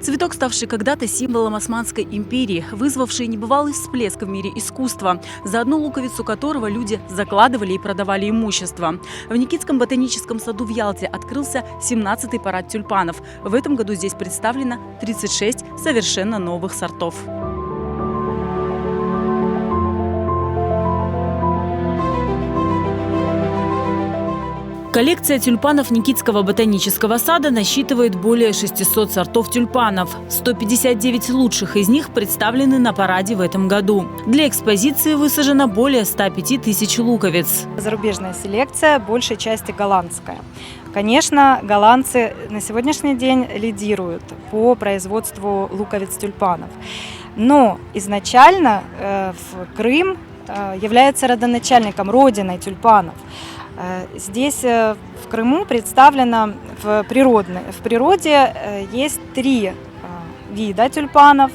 Цветок, ставший когда-то символом Османской империи, вызвавший небывалый всплеск в мире искусства, за одну луковицу которого люди закладывали и продавали имущество. В Никитском ботаническом саду в Ялте открылся 17-й парад тюльпанов. В этом году здесь представлено 36 совершенно новых сортов. Коллекция тюльпанов Никитского ботанического сада насчитывает более 600 сортов тюльпанов. 159 лучших из них представлены на параде в этом году. Для экспозиции высажено более 105 тысяч луковиц. Зарубежная селекция, большей части голландская. Конечно, голландцы на сегодняшний день лидируют по производству луковиц тюльпанов. Но изначально Крым является родоначальником, родиной тюльпанов. Здесь, в Крыму, представлено в природе есть 3 вида тюльпанов,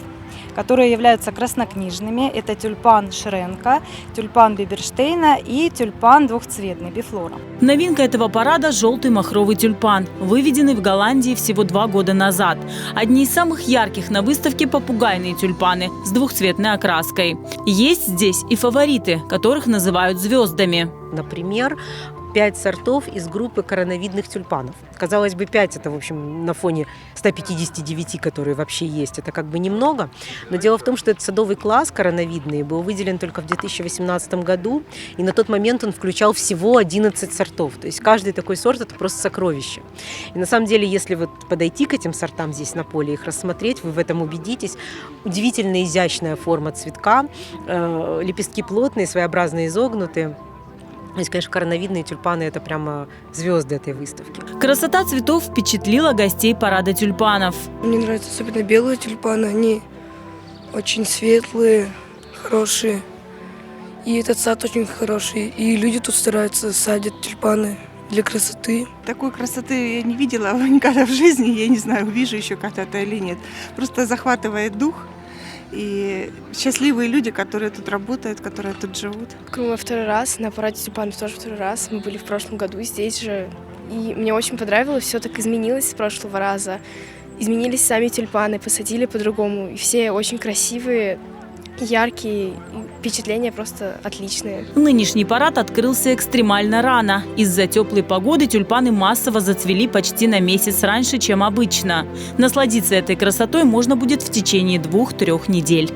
которые являются краснокнижными. Это тюльпан Шренка, тюльпан Биберштейна и тюльпан двухцветный Бифлора. Новинка этого парада – желтый махровый тюльпан, выведенный в Голландии всего 2 года назад. Одни из самых ярких на выставке попугайные тюльпаны с двухцветной окраской. Есть здесь и фавориты, которых называют звездами. Например, 5 сортов из группы короновидных тюльпанов. Казалось бы, 5 – это, в общем, на фоне 159, которые вообще есть, это как бы немного. Но дело в том, что этот садовый класс короновидный был выделен только в 2018 году, и на тот момент он включал всего 11 сортов. То есть каждый такой сорт – это просто сокровище. И на самом деле, если вот подойти к этим сортам здесь на поле, их рассмотреть, вы в этом убедитесь. Удивительно изящная форма цветка, лепестки плотные, своеобразно изогнутые. То есть, конечно, короновидные тюльпаны – это прямо звезды этой выставки. Красота цветов впечатлила гостей парада тюльпанов. Мне нравятся особенно белые тюльпаны. Они очень светлые, хорошие. И этот сад очень хороший. И люди тут стараются, садят тюльпаны для красоты. Такой красоты я не видела никогда в жизни. Я не знаю, увижу еще когда-то или нет. Просто захватывает дух. И счастливые люди, которые тут работают, которые тут живут. В Крыму 2-й раз, на параде тюльпанов тоже 2-й раз. Мы были в прошлом году здесь же. И мне очень понравилось, все так изменилось с прошлого раза. Изменились сами тюльпаны, посадили по-другому. И все очень красивые, яркие, впечатления просто отличные. Нынешний парад открылся экстремально рано. Из-за теплой погоды тюльпаны массово зацвели почти на месяц раньше, чем обычно. Насладиться этой красотой можно будет в течение 2-3 недель.